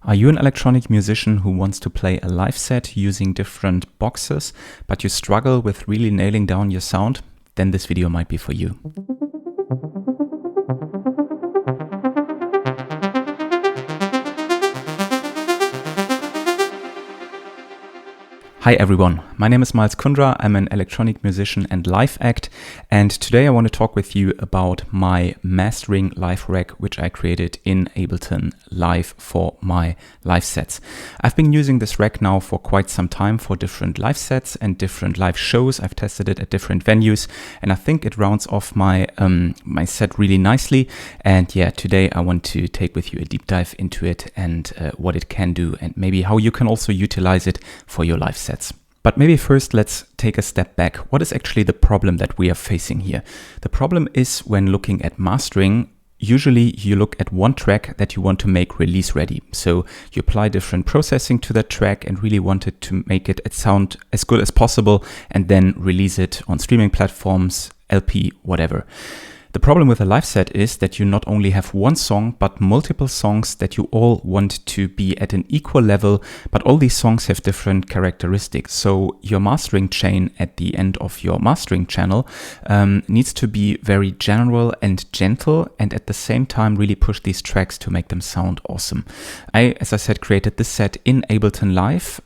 Are you an electronic musician who wants to play a live set using different boxes, but you struggle with really nailing down your sound? Then this video might be for you. Hi everyone, my name is Kvndra. I'm an electronic musician and live act, and today I want to talk with you about my mastering live rack which I created in Ableton Live for my live sets. I've been using this rack now for quite some time for different live sets and different live shows. I've tested it at different venues and I think it rounds off my my set really nicely. And yeah, today I want to take with you a deep dive into it and what it can do and maybe how you can also utilize it for your live sets. But maybe first let's take a step back. What is actually the problem that we are facing here? The problem is when looking at mastering, usually you look at one track that you want to make release ready. So you apply different processing to that track and really want it to make it sound as good as possible and then release it on streaming platforms, LP, whatever. The problem with a live set is that you not only have one song, but multiple songs that you all want to be at an equal level, but all these songs have different characteristics. So your mastering chain at the end of your mastering channel needs to be very general and gentle, and at the same time really push these tracks to make them sound awesome. As I said, created this set in Ableton Live.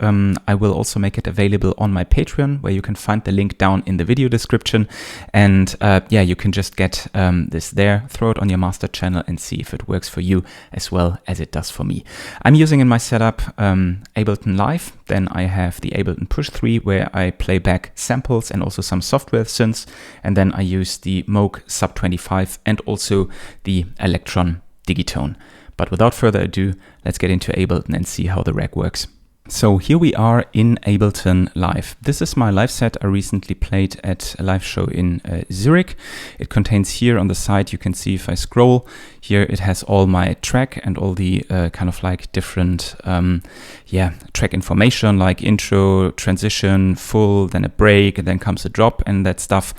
I will also make it available on my Patreon, where you can find the link down in the video description. And yeah, you can just get this there, throw it on your master channel and see if it works for you as well as it does for me. I'm using in my setup Ableton Live, then I have the Ableton Push 3 where I play back samples and also some software synths, and then I use the Moog Sub 25 and also the Electron Digitone. But without further ado, let's get into Ableton and see how the rack works. So here we are in Ableton Live. This is my live set I recently played at a live show in Zurich. It contains here on the side, you can see if I scroll, here it has all my track and all the kind of like different track information like intro, transition, full, then a break, and then comes a drop and that stuff.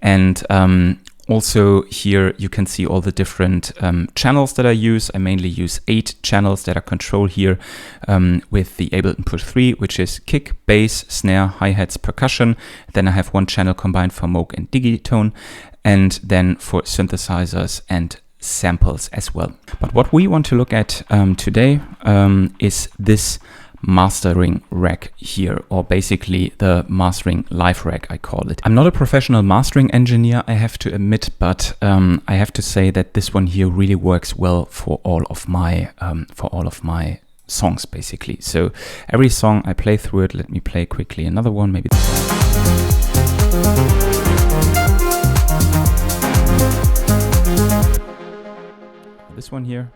And also here you can see all the different channels that I use. I mainly use 8 channels that are controlled here with the Ableton Push 3, which is kick, bass, snare, hi-hats, percussion. Then I have one channel combined for Moog and Digitone, and then for synthesizers and samples as well. But what we want to look at today is this mastering rack here, or basically the mastering live rack, I call it. I'm not a professional mastering engineer, I have to admit, but I have to say that this one here really works well for all of my songs, basically. So every song I play through it. Let me play quickly another one, maybe this one here.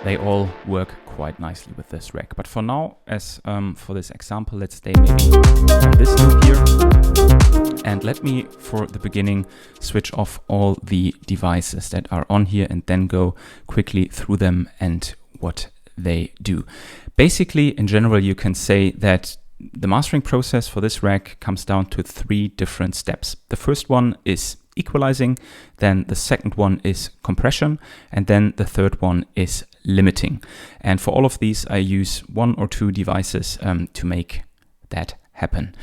They all work quite nicely with this rack. But for now, as for this example, let's stay maybe on this loop here. And let me, for the beginning, switch off all the devices that are on here and then go quickly through them and what they do. Basically, in general, you can say that the mastering process for this rack comes down to 3 different steps. The first one is equalizing, then the second one is compression, and then the third one is limiting. And for all of these, I use 1 or 2 devices to make that happen.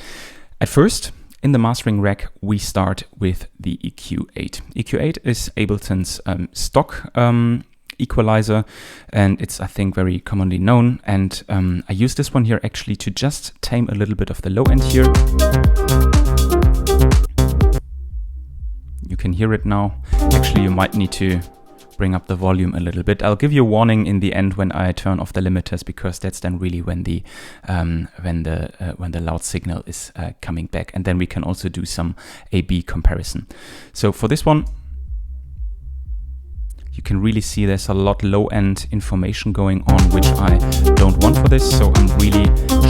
At first, in the mastering rack, we start with the EQ8. EQ8 is Ableton's stock equalizer, and it's, I think, very commonly known. And I use this one here actually to just tame a little bit of the low end here. You can hear it now. Actually, you might need to bring up the volume a little bit. I'll give you a warning in the end when I turn off the limiters, because that's then really when the loud signal is coming back, and then we can also do some A/B comparison. So for this one, you can really see there's a lot low-end information going on, which I don't want for this, so I'm really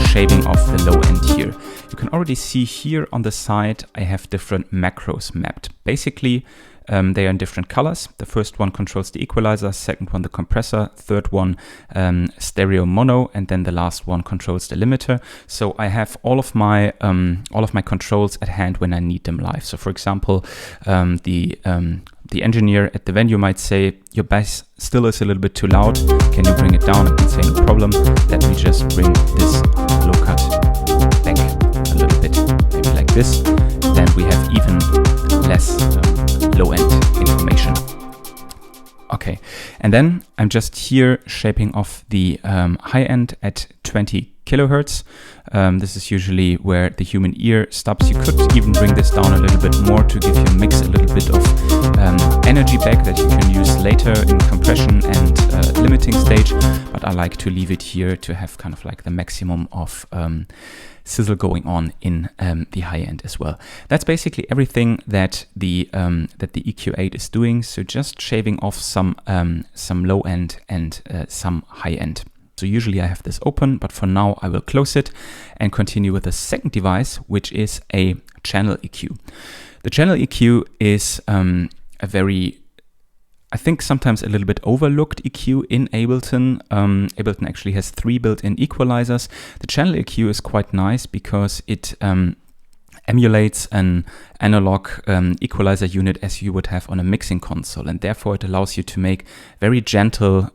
shaving off the low end here. You can already see here on the side I have different macros mapped. Basically, They are in different colors. The first one controls the equalizer, second one the compressor, third one stereo mono, and then the last one controls the limiter. So I have all of my controls at hand when I need them live. So for example, the engineer at the venue might say, your bass still is a little bit too loud. Can you bring it down? I can say, no problem. Let me just bring this low cut back a little bit, maybe like this. Then we have even less low end information. Okay, and then I'm just here shaping off the high end at 20 kilohertz. This is usually where the human ear stops. You could even bring this down a little bit more to give your mix a little bit of energy back that you can use later in compression and limiting stage, but I like to leave it here to have kind of like the maximum of sizzle going on in the high end as well. That's basically everything that the EQ8 is doing. So just shaving off some low end and some high end. So usually I have this open, but for now I will close it and continue with the second device, which is a channel EQ. The channel EQ is a very, I think sometimes a little bit overlooked EQ in Ableton. Ableton actually has 3 built-in equalizers. The channel EQ is quite nice because it emulates an analog equalizer unit as you would have on a mixing console, and therefore it allows you to make very gentle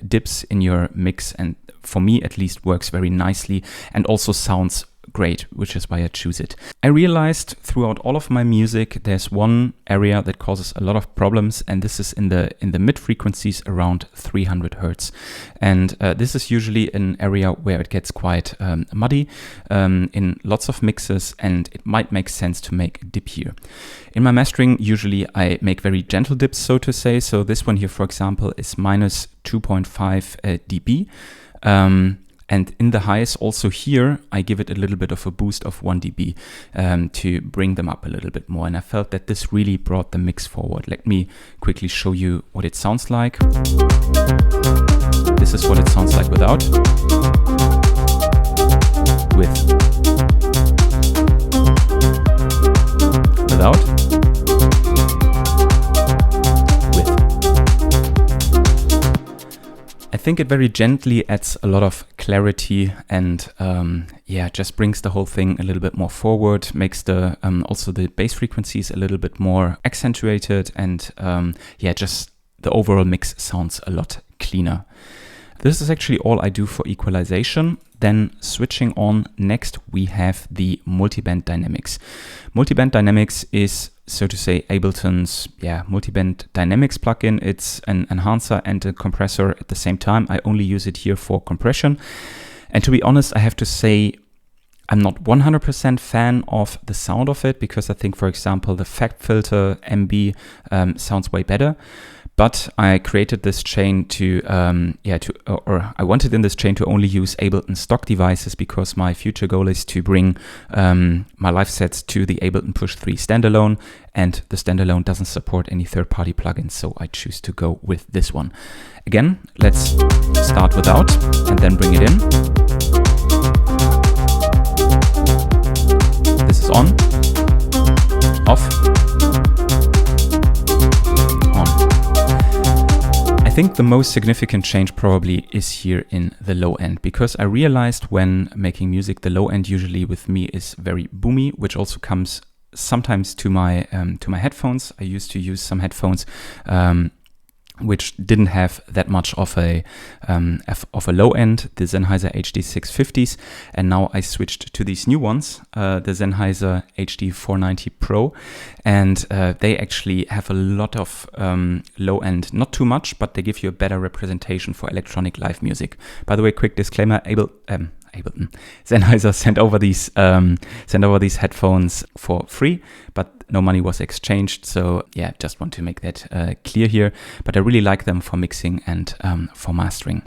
dips in your mix, and for me at least works very nicely and also sounds great, which is why I choose it. I realized throughout all of my music there's one area that causes a lot of problems, and this is in the mid frequencies around 300 hertz. And this is usually an area where it gets quite muddy in lots of mixes, and it might make sense to make a dip here. In my mastering, usually I make very gentle dips, so to say. So this one here, for example, is minus 2.5 dB. And in the highs also here, I give it a little bit of a boost of 1 dB to bring them up a little bit more. And I felt that this really brought the mix forward. Let me quickly show you what it sounds like. This is what it sounds like without. Without. I think it very gently adds a lot of clarity and just brings the whole thing a little bit more forward, makes the also the bass frequencies a little bit more accentuated, and just the overall mix sounds a lot cleaner. This is actually all I do for equalization. Then switching on, next we have the multiband dynamics. Multiband dynamics is, so to say, Ableton's multiband dynamics plugin. It's an enhancer and a compressor at the same time. I only use it here for compression. And to be honest, I have to say I'm not 100% fan of the sound of it, because I think, for example, the fact filter MB sounds way better. But I created this chain I wanted in this chain to only use Ableton stock devices, because my future goal is to bring my live sets to the Ableton Push 3 standalone, and the standalone doesn't support any third-party plugins, so I choose to go with this one. Again, let's start without and then bring it in. This is on, off, I think the most significant change probably is here in the low end, because I realized when making music, the low end usually with me is very boomy, which also comes sometimes to my headphones. I used to use some headphones which didn't have that much of a low end, the Sennheiser HD650s, and now I switched to these new ones, the Sennheiser HD490 Pro, and they actually have a lot of low end, not too much, but they give you a better representation for electronic live music. By the way, quick disclaimer: Ableton, Sennheiser sent over these headphones for free, but no money was exchanged. So yeah, just want to make that clear here. But I really like them for mixing and for mastering.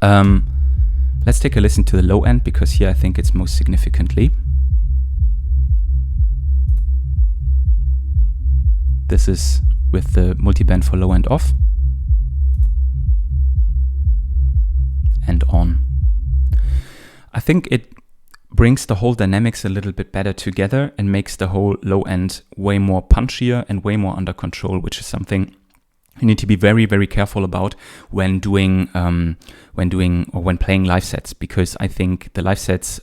Let's take a listen to the low end, because here I think it's most significantly. This is with the multiband for low end off and on. I think it brings the whole dynamics a little bit better together and makes the whole low end way more punchier and way more under control, which is something you need to be very, very careful about when doing or when playing live sets, because I think the live sets,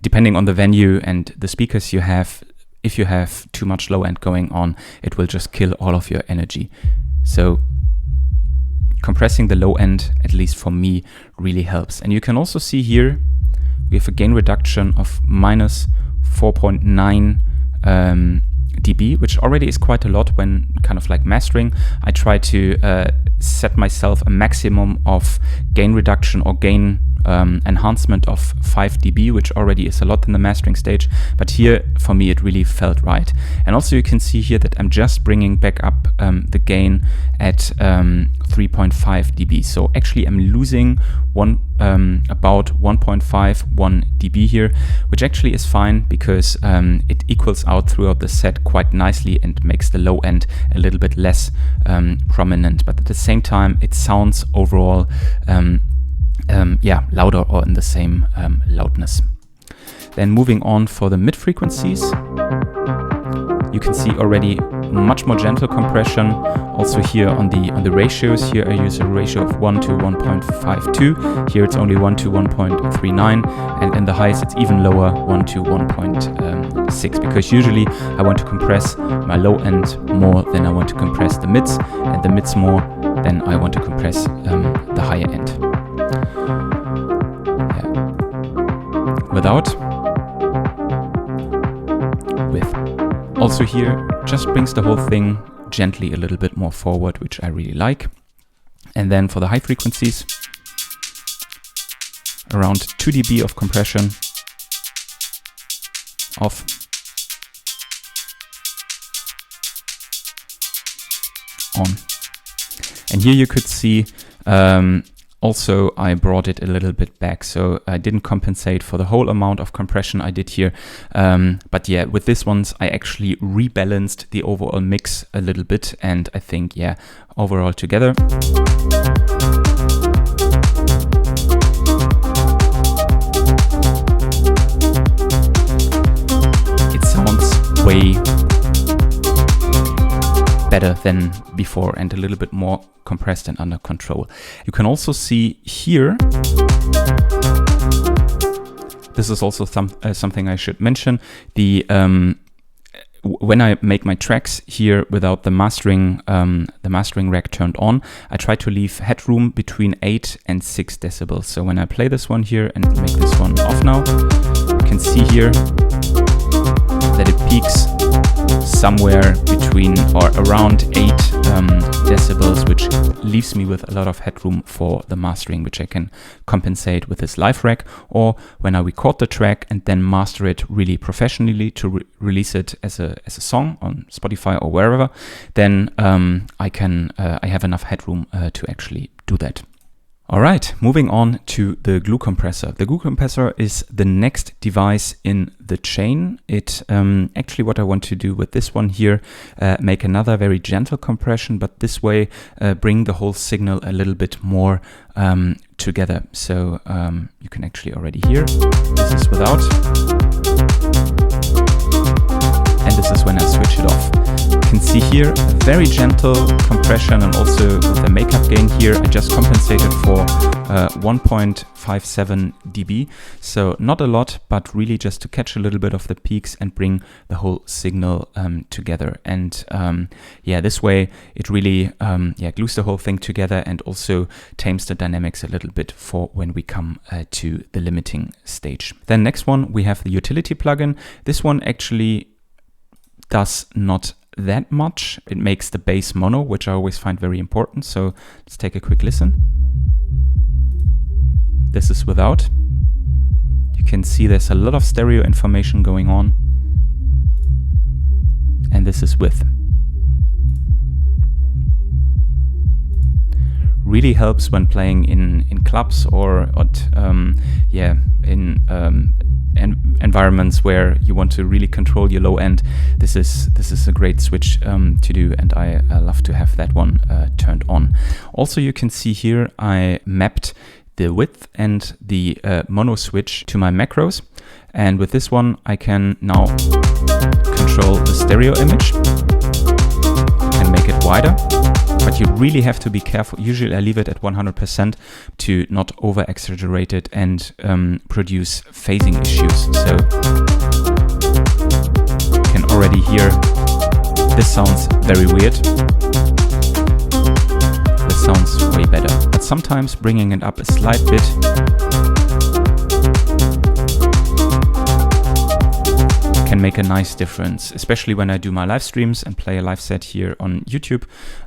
depending on the venue and the speakers you have, if you have too much low end going on, it will just kill all of your energy. So compressing the low end, at least for me, really helps. And you can also see here we have a gain reduction of minus 4.9 dB, which already is quite a lot when kind of like mastering. I try to set myself a maximum of gain reduction or gain enhancement of 5 dB, which already is a lot in the mastering stage, but here for me it really felt right. And also you can see here that I'm just bringing back up the gain at 3.5 dB. So actually I'm losing about 1.51 dB here, which actually is fine because it equals out throughout the set quite nicely and makes the low end a little bit less prominent, but at the same time it sounds overall louder or in the same loudness. Then moving on for the mid frequencies, you can see already much more gentle compression. Also here on the ratios, here I use a ratio of 1 to 1.52. Here it's only 1 to 1.39, and in the highs it's even lower, 1 to 1.6, because usually I want to compress my low end more than I want to compress the mids, and the mids more than I want to compress the higher end. Without, with. Also here, just brings the whole thing gently a little bit more forward, which I really like. And then for the high frequencies, around 2 dB of compression, off. On. And here you could see also, I brought it a little bit back, so I didn't compensate for the whole amount of compression I did here. But yeah, with this ones, I actually rebalanced the overall mix a little bit, and I think, yeah, overall together, it sounds way better than before and a little bit more compressed and under control. You can also see here, this is also something I should mention, the when I make my tracks here without the mastering rack turned on, I try to leave headroom between 8 and 6 decibels. So when I play this one here and make this one off now, you can see here that it peaks somewhere between or around 8 decibels, which leaves me with a lot of headroom for the mastering, which I can compensate with this live rack, or when I record the track and then master it really professionally to release it as a song on Spotify or wherever, then I have enough headroom to actually do that. All right, moving on to the glue compressor. The glue compressor is the next device in the chain. It actually, what I want to do with this one here, make another very gentle compression, but this way bring the whole signal a little bit more together. So you can actually already hear, this is without, and this is when I switch it off. You can see here a very gentle compression, and also with the makeup gain here, I just compensated for 1.57 dB. So not a lot, but really just to catch a little bit of the peaks and bring the whole signal together. And this way it really glues the whole thing together and also tames the dynamics a little bit for when we come to the limiting stage. Then next one, we have the utility plugin. This one actually does not that much. It makes the bass mono, which I always find very important. So let's take a quick listen. This is without. You can see there's a lot of stereo information going on. And this is with. Really helps when playing in clubs or in environments where you want to really control your low end. This is a great switch to do, and I love to have that one turned on. Also, you can see here I mapped the width and the mono switch to my macros. And with this one, I can now control the stereo image. I can make it wider, but you really have to be careful. Usually I leave it at 100% to not over exaggerate it and produce phasing issues. So you can already hear this sounds very weird. This sounds way better, but sometimes bringing it up a slight bit can make a nice difference, especially when I do my live streams and play a live set here on YouTube.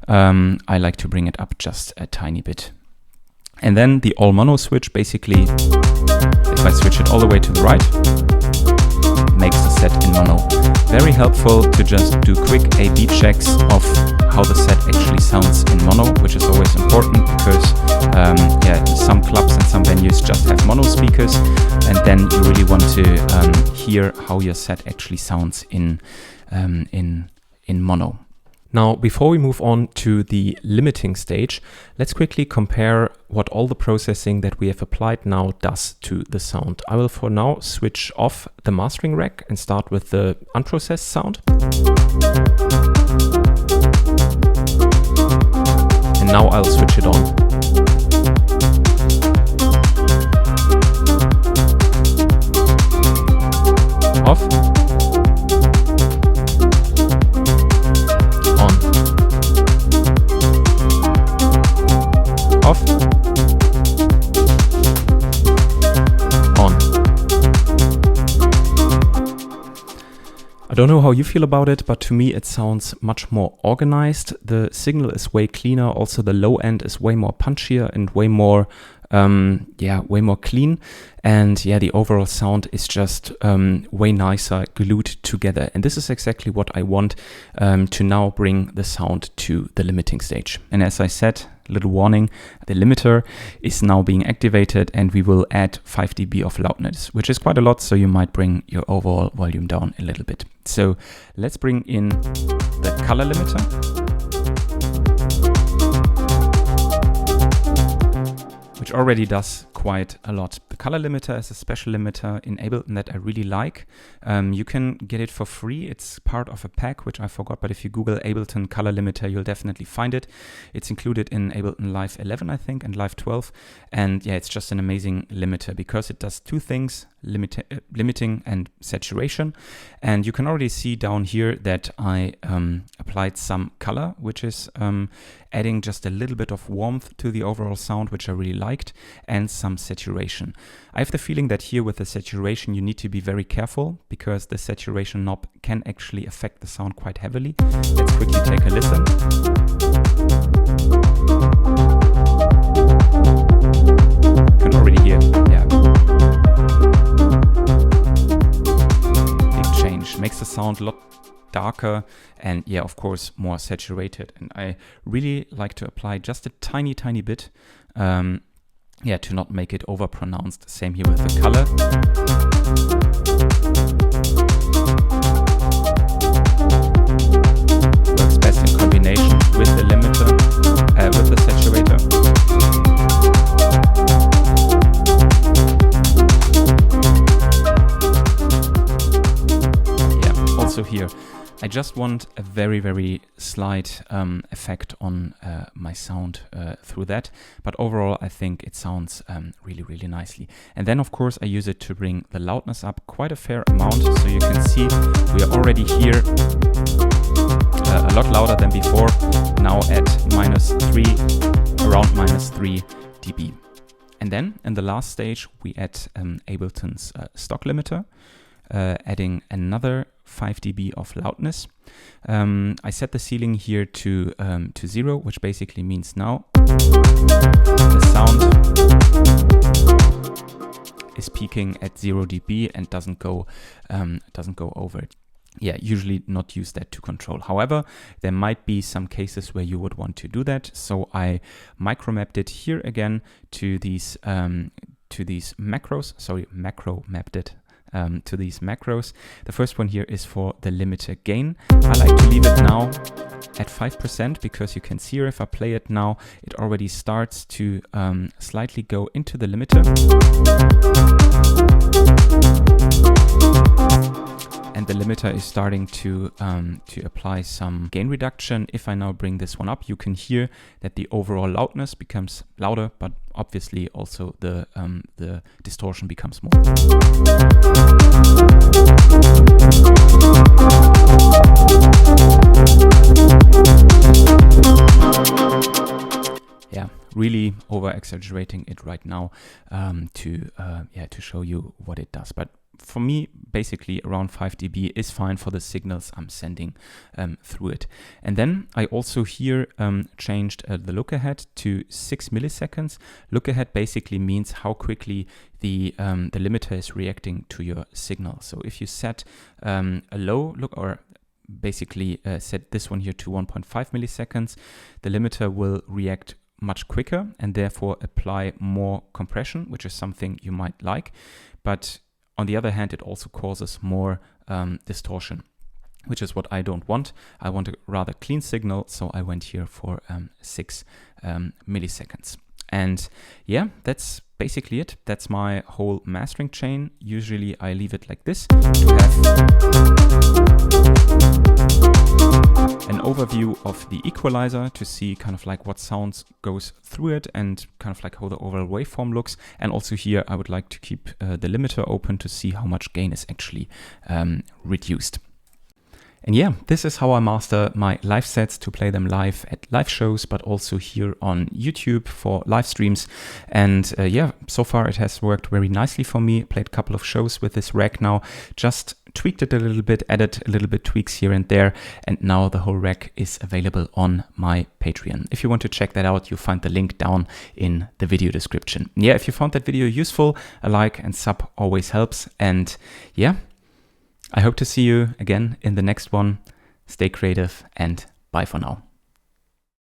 I like to bring it up just a tiny bit. And then the all mono switch, basically, if I switch it all the way to the right, makes the set in mono. Very helpful to just do quick A/B checks of how the set actually sounds in mono, which is always important because some clubs and some venues just have mono speakers, and then you really want to hear how your set actually sounds in mono. Now, before we move on to the limiting stage, let's quickly compare what all the processing that we have applied now does to the sound. I will for now switch off the mastering rack and start with the unprocessed sound. And now I'll switch it on. Off. Off, on. I don't know how you feel about it, but to me it sounds much more organized. The signal is way cleaner. Also the low end is way more punchier and way more clean. And the overall sound is just way nicer glued together. And this is exactly what I want to now bring the sound to the limiting stage. And as I said, little warning, the limiter is now being activated and we will add 5 dB of loudness, which is quite a lot. So you might bring your overall volume down a little bit. So let's bring in the color limiter. Which already does quite a lot. The color limiter is a special limiter in Ableton that I really like. You can get it for free. It's part of a pack, which I forgot, but if you Google Ableton color limiter, you'll definitely find it. It's included in Ableton Live 11, I think, and Live 12. And it's just an amazing limiter because it does two things, limiting and saturation. And you can already see down here that I applied some color, which is adding just a little bit of warmth to the overall sound, which I really liked, and some saturation. I have the feeling that here with the saturation, you need to be very careful because the saturation knob can actually affect the sound quite heavily. Let's quickly take a listen. You can already hear, big change. Makes the sound a lot darker and of course more saturated, and I really like to apply just a tiny bit to not make it over pronounced. Same here with the color. Works best in combination with the limiter, with the saturator. Also here, I just want a very slight effect on my sound through that, but overall I think it sounds really nicely. And then of course I use it to bring the loudness up quite a fair amount, so you can see we are already here a lot louder than before, now at around -3 dB. And then in the last stage we add Ableton's stock limiter, adding another 5 dB of loudness. I set the ceiling here to 0, which basically means now the sound is peaking at 0 dB and doesn't go over it. Usually not use that to control. However, there might be some cases where you would want to do that. So I micro-mapped it here again to these macros. Sorry, macro-mapped it. to these macros. The first one here is for the limiter gain. I like to leave it now at 5% because you can see here if I play it now, it already starts to slightly go into the limiter. And the limiter is starting to apply some gain reduction. If I now bring this one up, you can hear that the overall loudness becomes louder, but obviously also the distortion becomes more. Yeah, really over exaggerating it right now to show you what it does. But for me, basically around 5 dB is fine for the signals I'm sending through it. And then I also here changed the look ahead to 6 milliseconds. Look ahead basically means how quickly the limiter is reacting to your signal. So if you set a low look, or basically set this one here to 1.5 milliseconds, the limiter will react much quicker and therefore apply more compression, which is something you might like. But on the other hand, it also causes more distortion, which is what I don't want. I want a rather clean signal, so I went here for 6 milliseconds. And yeah, that's basically it. That's my whole mastering chain. Usually I leave it like this to have an overview of the equalizer, to see kind of like what sounds goes through it and kind of like how the overall waveform looks. And also here I would like to keep the limiter open to see how much gain is actually reduced. And yeah, this is how I master my live sets to play them live at live shows, but also here on YouTube for live streams. And yeah, so far it has worked very nicely for me. Played a couple of shows with this rack now, just tweaked it a little bit, added a little bit tweaks here and there. And now the whole rack is available on my Patreon. If you want to check that out, you'll find the link down in the video description. Yeah, if you found that video useful, a like and sub always helps. And yeah, I hope to see you again in the next one. Stay creative and bye for now.